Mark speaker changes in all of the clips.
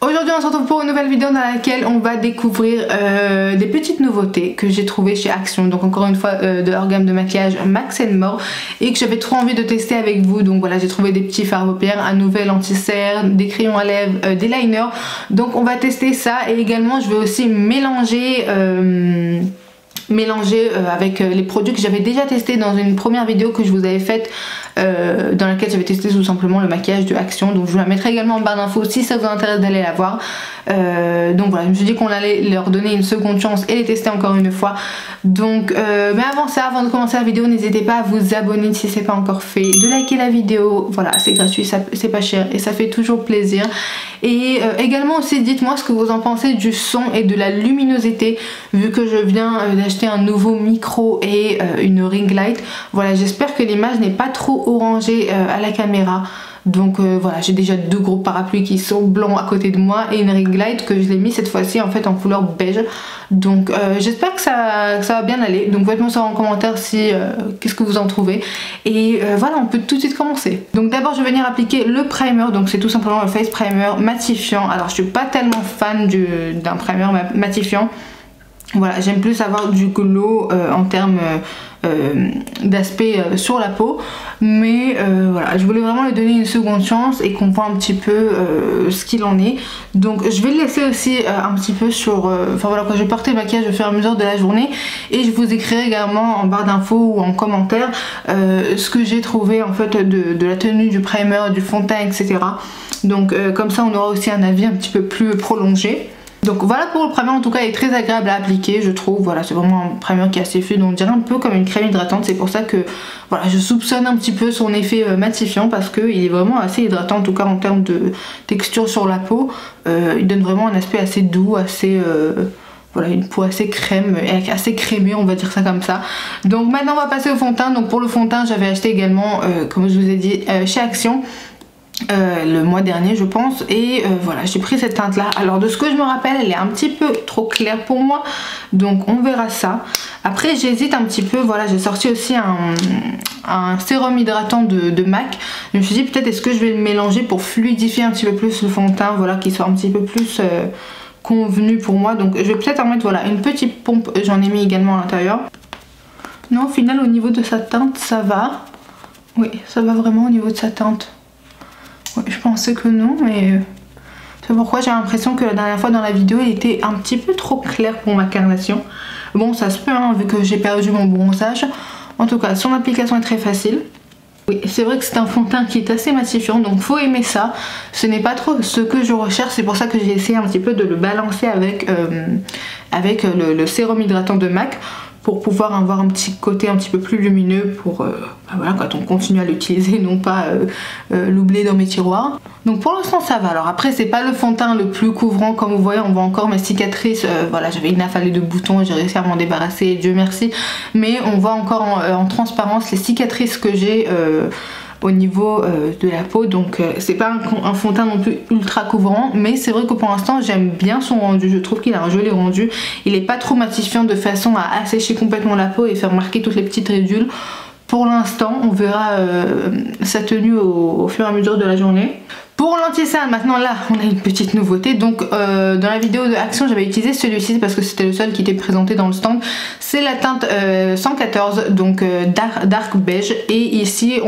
Speaker 1: Aujourd'hui on se retrouve pour une nouvelle vidéo dans laquelle on va découvrir des petites nouveautés que j'ai trouvées chez Action. Donc encore une fois de leur gamme de maquillage Max & More et que j'avais trop envie de tester avec vous. Donc voilà, j'ai trouvé des petits fards à paupières, un nouvel anti-cerne, des crayons à lèvres, des liners. Donc on va tester ça et également je vais aussi mélanger avec les produits que j'avais déjà testé dans une première vidéo que je vous avais faite dans laquelle j'avais testé tout simplement le maquillage de Action. Donc je vous la mettrai également en barre d'infos si ça vous intéresse d'aller la voir. Donc voilà, je me suis dit qu'on allait leur donner une seconde chance et les tester encore une fois. Donc mais avant ça, avant de commencer la vidéo, n'hésitez pas à vous abonner si c'est pas encore fait, de liker la vidéo. Voilà, c'est gratuit, c'est pas cher et ça fait toujours plaisir. Et également aussi dites-moi ce que vous en pensez du son et de la luminosité, vu que je viens d'acheter un nouveau micro et une ring light. Voilà, j'espère que l'image n'est pas trop orangée à la caméra. Donc voilà, j'ai déjà deux gros parapluies qui sont blancs à côté de moi et une ring light que je l'ai mis cette fois-ci en fait en couleur beige. Donc j'espère que ça va bien aller. Donc faites-moi savoir en commentaire si qu'est-ce que vous en trouvez. Et voilà, on peut tout de suite commencer. Donc d'abord je vais venir appliquer le primer. Donc c'est tout simplement le face primer matifiant. Alors je suis pas tellement fan d'un primer matifiant. Voilà, j'aime plus avoir du glow en termes d'aspect sur la peau, mais voilà, je voulais vraiment lui donner une seconde chance et qu'on voit un petit peu ce qu'il en est. Donc je vais le laisser aussi un petit peu sur enfin voilà, quand je vais porter le maquillage au fur et à mesure de la journée, et je vous écrirai également en barre d'infos ou en commentaire ce que j'ai trouvé en fait de la tenue du primer, du fond de teint, etc. Donc comme ça on aura aussi un avis un petit peu plus prolongé. Donc voilà pour le primer, en tout cas il est très agréable à appliquer je trouve. Voilà, c'est vraiment un primer qui est assez fluide, on dirait un peu comme une crème hydratante. C'est pour ça que voilà, je soupçonne un petit peu son effet matifiant, parce qu'il est vraiment assez hydratant, en tout cas en termes de texture sur la peau. Il donne vraiment un aspect assez doux, assez voilà, une peau assez crème, assez crémée, on va dire ça comme ça. Donc maintenant on va passer au fond de teint. Donc pour le fond de teint j'avais acheté également comme je vous ai dit chez Action le mois dernier je pense, et voilà, j'ai pris cette teinte là. Alors de ce que je me rappelle, elle est un petit peu trop claire pour moi, donc on verra ça. Après j'hésite un petit peu. Voilà, j'ai sorti aussi un sérum hydratant de MAC. Je me suis dit peut-être est-ce que je vais le mélanger pour fluidifier un petit peu plus le fond de teint, voilà, qu'il soit un petit peu plus convenu pour moi. Donc je vais peut-être en mettre voilà une petite pompe, j'en ai mis également à l'intérieur. Non, au final au niveau de sa teinte ça va. Oui, ça va vraiment au niveau de sa teinte. Je pensais que non, mais c'est pourquoi j'ai l'impression que la dernière fois dans la vidéo il était un petit peu trop clair pour ma carnation. Bon, ça se peut hein, vu que j'ai perdu mon bronzage. En tout cas, son application est très facile. Oui, c'est vrai que c'est un fond de teint qui est assez matifiant, donc faut aimer ça. Ce n'est pas trop ce que je recherche, c'est pour ça que j'ai essayé un petit peu de le balancer avec le sérum hydratant de MAC, pour pouvoir avoir un petit côté un petit peu plus lumineux pour voilà, quand on continue à l'utiliser, non pas l'oublier dans mes tiroirs. Donc pour l'instant ça va. Alors après c'est pas le fond de teint le plus couvrant, comme vous voyez on voit encore mes cicatrices. Voilà, j'avais une affalée de boutons, j'ai réussi à m'en débarrasser, Dieu merci. Mais on voit encore en transparence les cicatrices que j'ai au niveau de la peau. Donc c'est pas un fond de teint non plus ultra couvrant, mais c'est vrai que pour l'instant j'aime bien son rendu. Je trouve qu'il a un joli rendu, il est pas trop matifiant de façon à assécher complètement la peau et faire marquer toutes les petites ridules. Pour l'instant on verra sa tenue au fur et à mesure de la journée. Pour l'anti-cerne, maintenant là on a une petite nouveauté. Donc dans la vidéo de Action j'avais utilisé celui-ci parce que c'était le seul qui était présenté dans le stand. C'est la teinte 114, donc dark beige, et ici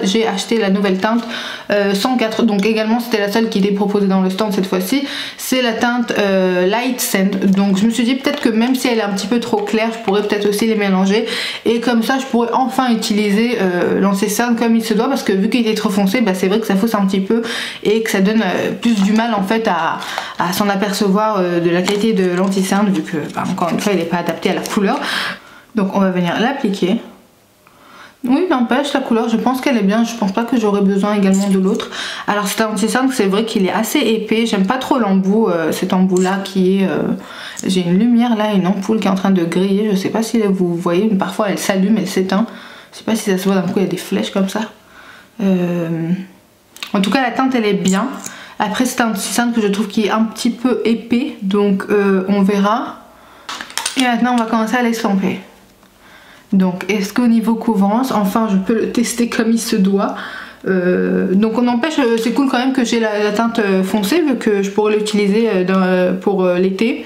Speaker 1: j'ai acheté la nouvelle teinte 104, donc également c'était la seule qui était proposée dans le stand cette fois-ci. C'est la teinte light sand. Donc je me suis dit peut-être que même si elle est un petit peu trop claire, je pourrais peut-être aussi les mélanger, et comme ça je pourrais enfin utiliser l'anti-cerne comme il se doit, parce que vu qu'il est trop foncé, bah, c'est vrai que ça fausse un petit peu et que ça donne plus du mal en fait à s'en apercevoir de la qualité de l'anti-cerne, vu que bah, encore une fois il n'est pas adapté à la couleur. Donc on va venir l'appliquer. Oui, n'empêche, la couleur je pense qu'elle est bien, je pense pas que j'aurais besoin également de l'autre. Alors cet anti-cerne, c'est vrai qu'il est assez épais, j'aime pas trop l'embout, cet embout là qui est j'ai une lumière là, une ampoule qui est en train de griller, je sais pas si vous voyez, mais parfois elle s'allume, elle s'éteint, je sais pas si ça se voit, d'un coup il y a des flèches comme ça. En tout cas la teinte elle est bien. Après c'est un anti-cerne que je trouve qui est un petit peu épais, donc on verra. Et maintenant on va commencer à l'estomper. Donc est-ce qu'au niveau couvrance, enfin je peux le tester comme il se doit. Donc on empêche, c'est cool quand même que j'ai la teinte foncée vu que je pourrais l'utiliser pour l'été.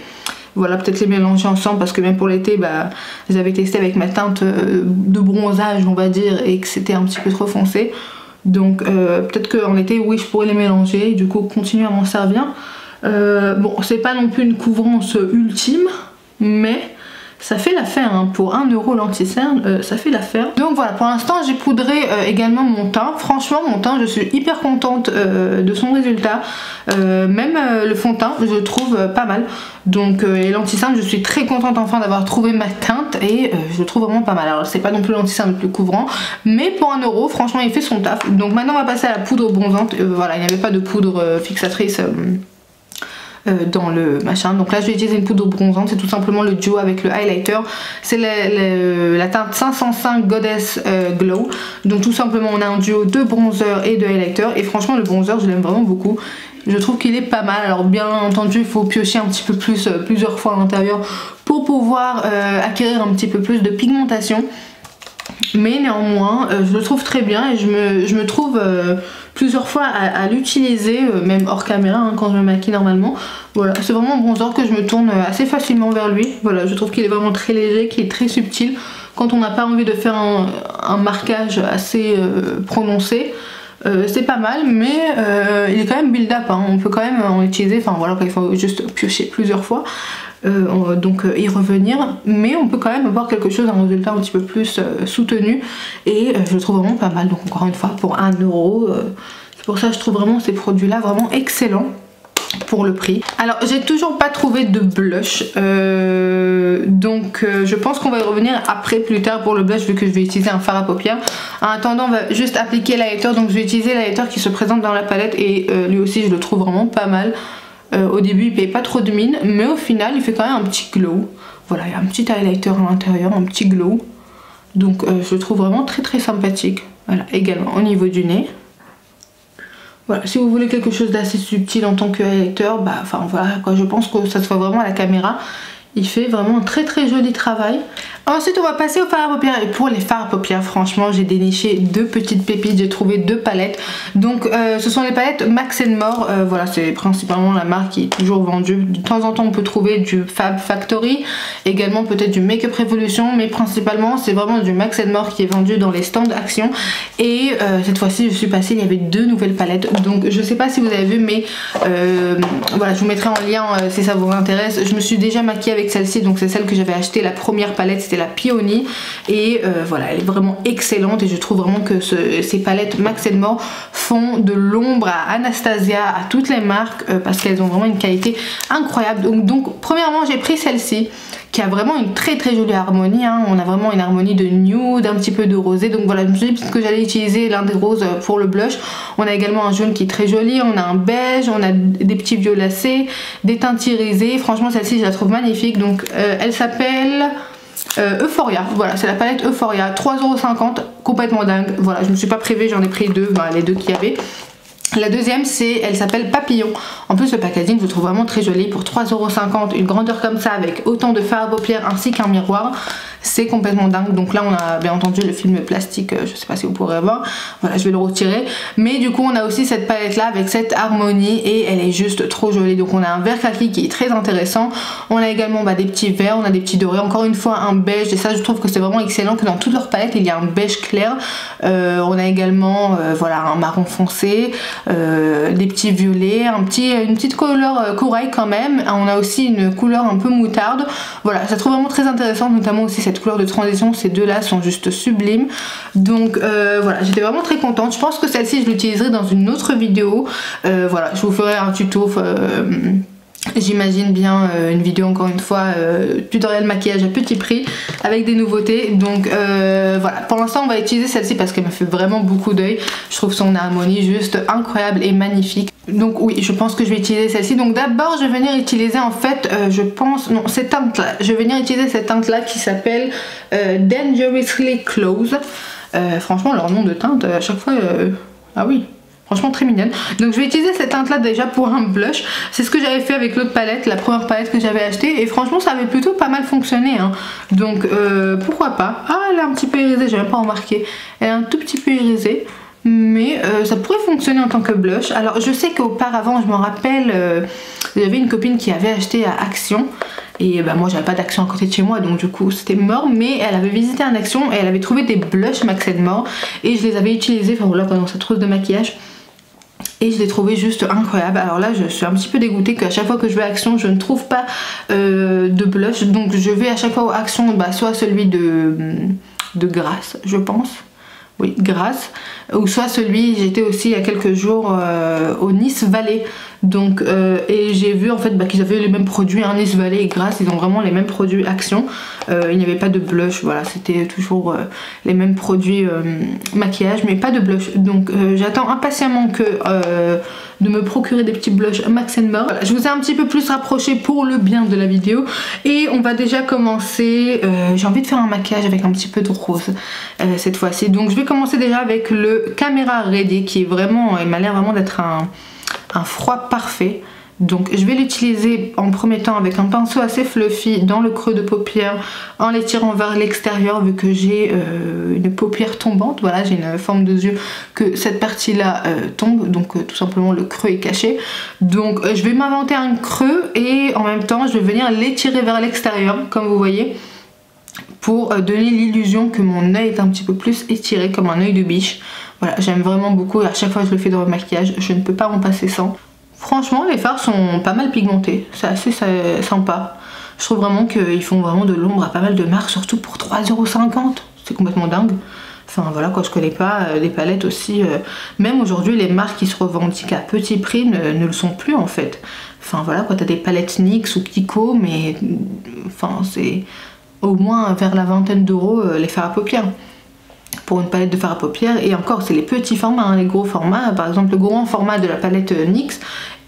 Speaker 1: Voilà, peut-être les mélanger ensemble parce que même pour l'été, bah, je les avais testés avec ma teinte de bronzage, on va dire, et que c'était un petit peu trop foncé. Donc peut-être qu'en été, oui, je pourrais les mélanger et du coup continuer à m'en servir. Bon, c'est pas non plus une couvrance ultime, mais ça fait l'affaire, hein. Pour 1 € l'anti-cerne, ça fait l'affaire. Donc voilà, pour l'instant j'ai poudré également mon teint. Franchement mon teint, je suis hyper contente de son résultat. Même le fond de teint, je le trouve pas mal. Donc et l'anti-cerne, je suis très contente enfin d'avoir trouvé ma teinte et je le trouve vraiment pas mal. Alors c'est pas non plus l'anti-cerne le plus couvrant, mais pour 1 €, franchement il fait son taf. Donc maintenant on va passer à la poudre bronzante. Voilà, il n'y avait pas de poudre fixatrice dans le machin. Donc là je vais utiliser une poudre bronzante, c'est tout simplement le duo avec le highlighter. C'est la teinte 505 Goddess Glow. Donc tout simplement on a un duo de bronzer et de highlighter. Et franchement le bronzer je l'aime vraiment beaucoup. Je trouve qu'il est pas mal. Alors bien entendu il faut piocher un petit peu plus plusieurs fois à l'intérieur pour pouvoir acquérir un petit peu plus de pigmentation. Mais néanmoins je le trouve très bien et je me trouve plusieurs fois à l'utiliser, même hors caméra, hein, quand je me maquille normalement. Voilà, c'est vraiment un bronzer que je me tourne assez facilement vers lui. Voilà, je trouve qu'il est vraiment très léger, qu'il est très subtil. Quand on n'a pas envie de faire un marquage assez prononcé, c'est pas mal, mais il est quand même build up, hein. On peut quand même en utiliser, enfin voilà, il faut juste piocher plusieurs fois. Donc y revenir, mais on peut quand même avoir quelque chose, un résultat un petit peu plus soutenu et je le trouve vraiment pas mal. Donc encore une fois pour 1 €, c'est pour ça que je trouve vraiment ces produits là vraiment excellents pour le prix. Alors j'ai toujours pas trouvé de blush, donc je pense qu'on va y revenir après plus tard pour le blush vu que je vais utiliser un fard à paupières. En attendant on va juste appliquer l'highlighter, donc je vais utiliser l'highlighter qui se présente dans la palette et lui aussi je le trouve vraiment pas mal. Au début il paye pas trop de mine, mais au final il fait quand même un petit glow. Voilà, il y a un petit highlighter à l'intérieur, un petit glow. Donc je le trouve vraiment très très sympathique. Voilà, également au niveau du nez. Voilà, si vous voulez quelque chose d'assez subtil en tant que highlighter, bah enfin voilà quoi, je pense que ça se voit vraiment à la caméra. Il fait vraiment un très très joli travail. Ensuite on va passer au fard à paupières. Et pour les fards à paupières franchement j'ai déniché 2 petites pépites. J'ai trouvé 2 palettes. Donc ce sont les palettes Max & More. Voilà, c'est principalement la marque qui est toujours vendue. De temps en temps on peut trouver du Fab Factory, également peut-être du Make Up Revolution, mais principalement c'est vraiment du Max & More qui est vendu dans les stands Action. Et cette fois-ci je suis passée, il y avait 2 nouvelles palettes. Donc je sais pas si vous avez vu, mais voilà, je vous mettrai en lien si ça vous intéresse. Je me suis déjà maquillée avec celle-ci, donc c'est celle que j'avais acheté, la première palette, c'était la Peony, et voilà, elle est vraiment excellente et je trouve vraiment que ces palettes Max & More font de l'ombre à Anastasia, à toutes les marques, parce qu'elles ont vraiment une qualité incroyable. Donc premièrement j'ai pris celle-ci qui a vraiment une très très jolie harmonie, hein. On a vraiment une harmonie de nude, un petit peu de rosé, donc voilà, je me suis dit que j'allais utiliser l'un des roses pour le blush. On a également un jaune qui est très joli, on a un beige, on a des petits violacés, des teintes irisées. Franchement celle-ci je la trouve magnifique. Donc elle s'appelle Euphoria, voilà, c'est la palette Euphoria, 3,50 €, complètement dingue. Voilà, je me suis pas privée, j'en ai pris 2, bah, les 2 qu'il y avait. La deuxième, elle s'appelle Papillon. En plus le packaging je le trouve vraiment très joli. Pour 3,50 €, une grandeur comme ça avec autant de fard à paupières ainsi qu'un miroir, c'est complètement dingue. Donc là on a bien entendu le film plastique, je sais pas si vous pourrez voir, voilà, je vais le retirer. Mais du coup on a aussi cette palette là avec cette harmonie et elle est juste trop jolie. Donc on a un vert kaki qui est très intéressant, on a également des petits verts, on a des petits dorés, encore une fois un beige, et ça je trouve que c'est vraiment excellent que dans toutes leurs palettes il y a un beige clair. On a également voilà, un marron foncé, des petits violets, une petite couleur corail quand même. On a aussi une couleur un peu moutarde. Voilà, je la trouve vraiment très intéressante, notamment aussi cette couleur de transition. Ces deux là sont juste sublimes. Donc voilà, j'étais vraiment très contente. Je pense que celle-ci je l'utiliserai dans une autre vidéo. Voilà, je vous ferai un tuto. J'imagine bien une vidéo encore une fois, tutoriel maquillage à petit prix avec des nouveautés. Donc voilà, pour l'instant on va utiliser celle-ci parce qu'elle me fait vraiment beaucoup d'œil. Je trouve son harmonie juste incroyable et magnifique. Donc oui, je pense que je vais utiliser celle-ci. Donc d'abord je vais venir utiliser en fait, je pense, non, cette teinte là. Je vais venir utiliser cette teinte là qui s'appelle Dangerously Close. Franchement leur nom de teinte à chaque fois, ah oui, franchement très mignonne. Donc je vais utiliser cette teinte là déjà pour un blush. C'est ce que j'avais fait avec l'autre palette, la première palette que j'avais achetée, et franchement ça avait plutôt pas mal fonctionné, hein. Donc pourquoi pas. Ah, elle est un petit peu irisée, j'ai même pas remarqué. Elle est un tout petit peu irisée. mais ça pourrait fonctionner en tant que blush. Alors je sais qu'auparavant, je me rappelle, j'avais une copine qui avait acheté à Action. Et bah moi j'avais pas d'Action à côté de chez moi, donc du coup c'était mort. Mais elle avait visité un Action et elle avait trouvé des blushs Max & More. Et je les avais utilisés, enfin voilà, pendant cette trousse de maquillage. Et je l'ai trouvé juste incroyable. Alors là je suis un petit peu dégoûtée qu'à chaque fois que je vais à Action je ne trouve pas de blush. Donc je vais à chaque fois à Action, bah, soit celui de Grasse je pense. Oui, Grasse, ou soit celui, j'étais aussi il y a quelques jours au Nice Valley, donc et j'ai vu en fait bah, qu'ils avaient les mêmes produits, hein, Nice Valley et Grasse, ils ont vraiment les mêmes produits Action, il n'y avait pas de blush, voilà, c'était toujours les mêmes produits maquillage, mais pas de blush, donc j'attends impatiemment de me procurer des petits blushs Max & More. Voilà, je vous ai un petit peu plus rapproché pour le bien de la vidéo et on va déjà commencer. J'ai envie de faire un maquillage avec un petit peu de rose cette fois-ci, donc je vais commencer déjà avec le Camera Ready qui est vraiment, il m'a l'air vraiment d'être un froid parfait. Donc je vais l'utiliser en premier temps avec un pinceau assez fluffy dans le creux de paupière en l'étirant vers l'extérieur vu que j'ai une paupière tombante, voilà, j'ai une forme de yeux que cette partie là tombe, donc tout simplement le creux est caché. Donc je vais m'inventer un creux et en même temps je vais venir l'étirer vers l'extérieur comme vous voyez pour donner l'illusion que mon œil est un petit peu plus étiré comme un œil de biche. Voilà, j'aime vraiment beaucoup et à chaque fois que je le fais dans le maquillage je ne peux pas m'en passer sans. Franchement les fards sont pas mal pigmentés, c'est assez sympa. Je trouve vraiment qu'ils font vraiment de l'ombre à pas mal de marques, surtout pour 3,50 €, c'est complètement dingue. Enfin voilà quoi, je connais pas les palettes aussi, même aujourd'hui les marques qui se revendiquent à petit prix ne le sont plus en fait. Enfin voilà quoi, t'as des palettes NYX ou Kiko mais enfin c'est au moins vers la vingtaine d'euros les fards à paupières. Pour une palette de fard à paupières et encore c'est les petits formats, hein, les gros formats, par exemple le grand format de la palette NYX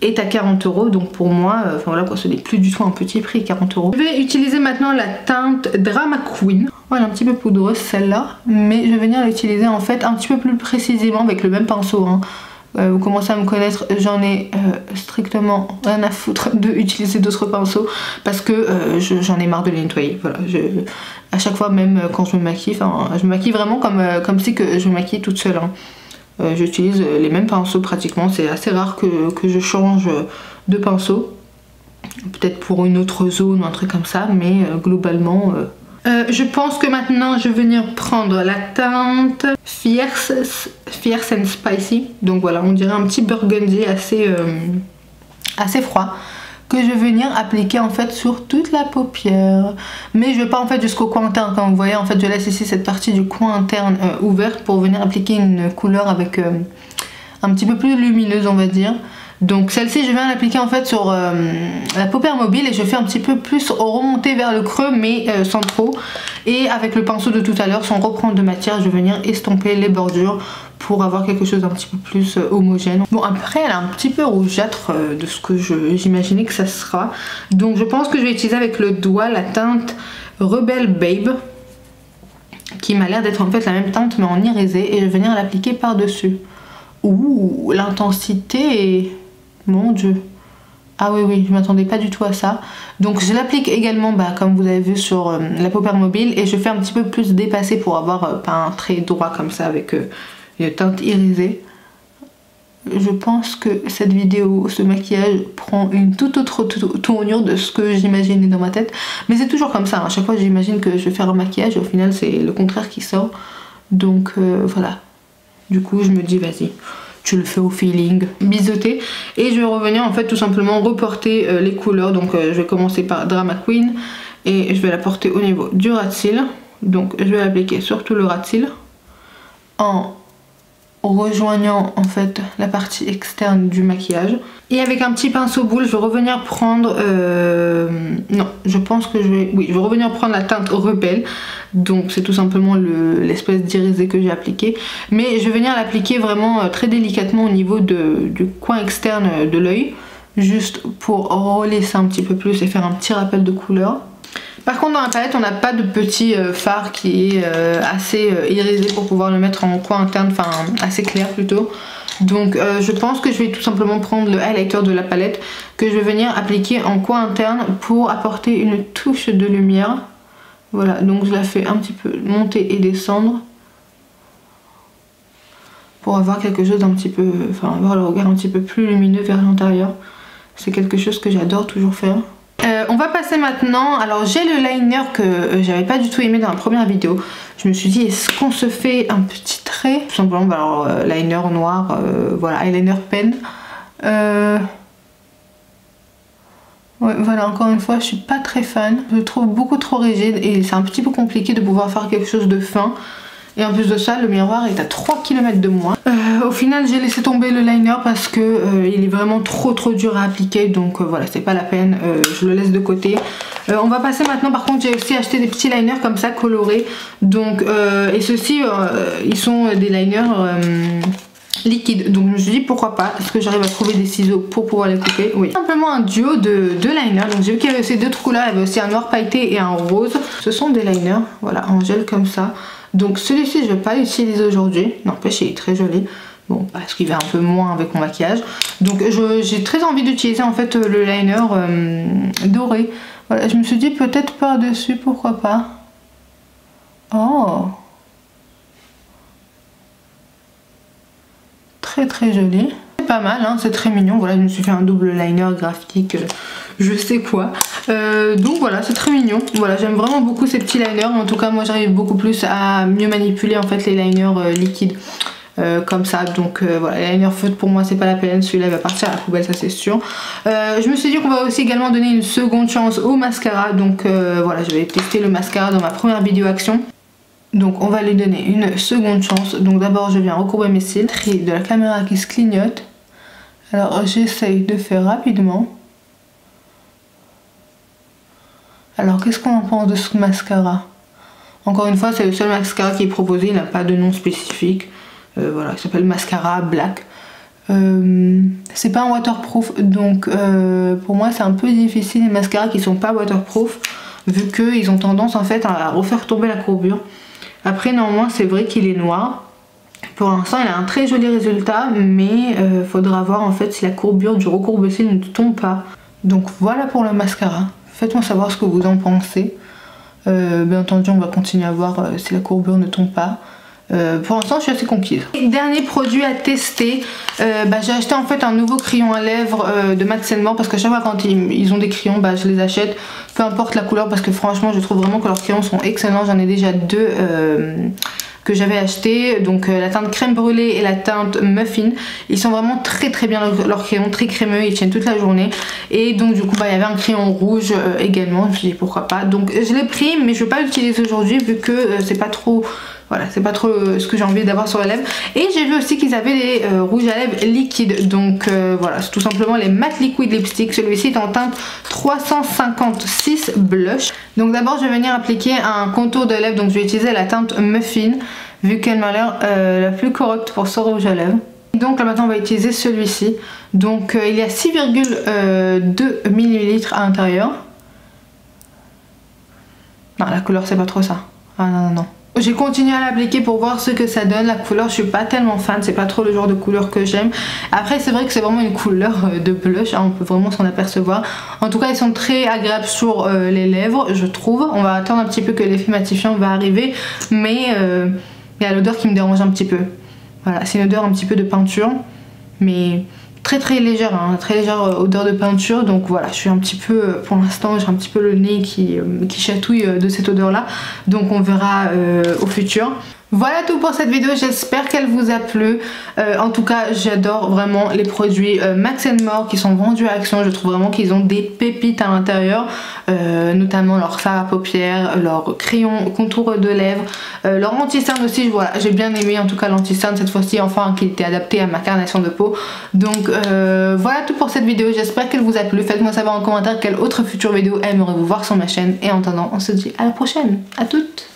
Speaker 1: est à 40 €, donc pour moi, enfin voilà quoi, ce n'est plus du tout un petit prix, 40 €. Je vais utiliser maintenant la teinte Drama Queen, voilà un petit peu poudreuse celle-là, mais je vais venir l'utiliser en fait un petit peu plus précisément avec le même pinceau, hein. Vous commencez à me connaître, j'en ai strictement rien à foutre d'utiliser d'autres pinceaux parce que j'en ai marre de les nettoyer. Voilà, à chaque fois même quand je me maquille, enfin je me maquille vraiment comme si que je me maquille toute seule, hein. J'utilise les mêmes pinceaux pratiquement, c'est assez rare que je change de pinceau. Peut-être pour une autre zone ou un truc comme ça, mais globalement... je pense que maintenant je vais venir prendre la teinte Fierce and Spicy. Donc voilà, on dirait un petit burgundy assez froid que je vais venir appliquer en fait sur toute la paupière. Mais je vais pas en fait jusqu'au coin interne, comme vous voyez en fait je laisse ici cette partie du coin interne ouverte pour venir appliquer une couleur avec un petit peu plus lumineuse on va dire. Donc celle-ci je viens l'appliquer en fait sur la paupière mobile et je fais un petit peu plus remonter vers le creux mais sans trop. Et avec le pinceau de tout à l'heure sans reprendre de matière je vais venir estomper les bordures pour avoir quelque chose d'un petit peu plus homogène. Bon après elle est un petit peu rougeâtre de ce que j'imaginais que ça sera. Donc je pense que je vais utiliser avec le doigt la teinte Rebel Babe qui m'a l'air d'être en fait la même teinte mais en irisé et je vais venir l'appliquer par dessus. Ouh, l'intensité est... Mon dieu. Ah oui, je m'attendais pas du tout à ça. Donc je l'applique également, bah, comme vous avez vu, sur la paupière mobile. Et je fais un petit peu plus dépasser pour avoir pas un trait droit comme ça avec une teinte irisée. Je pense que cette vidéo, ce maquillage prend une toute autre tournure de ce que j'imaginais dans ma tête. Mais c'est toujours comme ça, hein. À chaque fois j'imagine que je vais faire un maquillage et au final c'est le contraire qui sort. Donc voilà. Du coup je me dis vas-y. Tu le fais au feeling, biseauté. Et je vais revenir en fait tout simplement reporter les couleurs. Donc je vais commencer par Drama Queen et je vais la porter au niveau du ras de cils. Donc je vais l'appliquer sur tout le ras de cils en rejoignant en fait la partie externe du maquillage. Et avec un petit pinceau boule je vais revenir prendre non je pense que je vais revenir prendre la teinte Rebelle. Donc c'est tout simplement l'espèce d'irisé que j'ai appliqué, mais je vais venir l'appliquer vraiment très délicatement au niveau du coin externe de l'œil, juste pour relaisser un petit peu plus et faire un petit rappel de couleur. Par contre dans la palette on n'a pas de petit fard qui est assez irisé pour pouvoir le mettre en coin interne, enfin assez clair plutôt. Donc je pense que je vais tout simplement prendre le highlighter de la palette que je vais venir appliquer en coin interne pour apporter une touche de lumière. Voilà, donc je la fais un petit peu monter et descendre pour avoir quelque chose d'un petit peu, enfin avoir le regard un petit peu plus lumineux vers l'intérieur. C'est quelque chose que j'adore toujours faire. On va passer maintenant, alors j'ai le liner que j'avais pas du tout aimé dans la première vidéo. Je me suis dit, est-ce qu'on se fait un petit trait? Tout simplement, bah alors liner noir, voilà, eyeliner pen. Ouais, voilà, encore une fois, je suis pas très fan. Je le trouve beaucoup trop rigide et c'est un petit peu compliqué de pouvoir faire quelque chose de fin. Et en plus de ça, le miroir est à 3 km de moi. Au final, j'ai laissé tomber le liner parce que il est vraiment trop dur à appliquer. Donc voilà, c'est pas la peine, je le laisse de côté. On va passer maintenant, par contre, j'ai aussi acheté des petits liners comme ça, colorés. Donc, et ceux-ci, ils sont des liners liquides. Donc je me suis dit, pourquoi pas, est-ce que j'arrive à trouver des ciseaux pour pouvoir les couper? Oui. Simplement un duo de liners. Donc j'ai vu qu'il y avait aussi deux couleurs, il y avait aussi un noir pailleté et un rose. Ce sont des liners, voilà, en gel comme ça. Donc celui-ci je vais pas l'utiliser aujourd'hui, n'empêche il est très joli, bon parce qu'il va un peu moins avec mon maquillage. Donc j'ai très envie d'utiliser en fait le liner doré. Voilà, je me suis dit peut-être par dessus, pourquoi pas. Oh, très joli, c'est pas mal hein, c'est très mignon. Voilà, je me suis fait un double liner graphique, je sais quoi. Donc voilà, c'est très mignon. Voilà, j'aime vraiment beaucoup ces petits liners. En tout cas, moi j'arrive beaucoup plus à mieux manipuler en fait les liners liquides comme ça. Donc voilà, les liners feutres pour moi c'est pas la peine. Celui-là va partir à la poubelle, ça c'est sûr. Je me suis dit qu'on va aussi également donner une seconde chance au mascara. Donc voilà, je vais tester le mascara dans ma première vidéo action. Donc on va lui donner une seconde chance. Donc d'abord je viens recourber mes cils. De la caméra qui se clignote. Alors j'essaye de faire rapidement. Alors qu'est-ce qu'on en pense de ce mascara? Encore une fois, c'est le seul mascara qui est proposé, il n'a pas de nom spécifique. Voilà, il s'appelle Mascara Black. C'est pas un waterproof, donc pour moi c'est un peu difficile les mascaras qui sont pas waterproof, vu qu'ils ont tendance en fait à refaire tomber la courbure. Après normalement c'est vrai qu'il est noir. Pour l'instant il a un très joli résultat, mais faudra voir en fait si la courbure du recourbe-cils ne tombe pas. Donc voilà pour le mascara. Faites-moi savoir ce que vous en pensez. Bien entendu, on va continuer à voir si la courbure ne tombe pas. Pour l'instant, je suis assez conquise. Dernier produit à tester, j'ai acheté en fait un nouveau crayon à lèvres de Max & More parce qu'à chaque fois quand ils ont des crayons, je les achète. Peu importe la couleur parce que franchement, je trouve vraiment que leurs crayons sont excellents. J'en ai déjà deux que j'avais acheté, donc la teinte crème brûlée et la teinte muffin. Ils sont vraiment très bien, leurs crayons, très crémeux, ils tiennent toute la journée. Et donc du coup il y avait un crayon rouge également, je me suis dit pourquoi pas. Donc je l'ai pris mais je ne vais pas l'utiliser aujourd'hui vu que c'est pas trop... Voilà, c'est pas trop ce que j'ai envie d'avoir sur les lèvres. Et j'ai vu aussi qu'ils avaient les rouges à lèvres liquides. Donc voilà, c'est tout simplement les Matte Liquid Lipstick. Celui-ci est en teinte 356 blush. Donc d'abord je vais venir appliquer un contour de lèvres. Donc je vais utiliser la teinte Muffin, vu qu'elle m'a l'air la plus correcte pour ce rouge à lèvres. Donc là maintenant on va utiliser celui-ci. Donc il y a 6,2 ml à l'intérieur. Non, la couleur c'est pas trop ça. Ah non. J'ai continué à l'appliquer pour voir ce que ça donne. La couleur, je suis pas tellement fan, c'est pas trop le genre de couleur que j'aime. Après, c'est vrai que c'est vraiment une couleur de blush, hein, on peut vraiment s'en apercevoir. En tout cas, ils sont très agréables sur les lèvres, je trouve. On va attendre un petit peu que l'effet matifiant va arriver, mais il y a l'odeur qui me dérange un petit peu. Voilà, c'est une odeur un petit peu de peinture, mais très légère, hein, très légère odeur de peinture. Donc voilà, je suis un petit peu, pour l'instant j'ai un petit peu le nez qui chatouille de cette odeur là, donc on verra au futur. Voilà tout pour cette vidéo, j'espère qu'elle vous a plu. En tout cas, j'adore vraiment les produits Max & More qui sont vendus à Action. Je trouve vraiment qu'ils ont des pépites à l'intérieur, notamment leur fard à paupières, leur crayon contour de lèvres, leur anti-cerne aussi. Voilà, j'ai bien aimé en tout cas l'anti-cerne cette fois-ci, enfin qui était adapté à ma carnation de peau. Donc voilà tout pour cette vidéo, j'espère qu'elle vous a plu. Faites-moi savoir en commentaire quelle autre future vidéo aimeriez-vous voir sur ma chaîne. Et en attendant, on se dit à la prochaine. À toutes.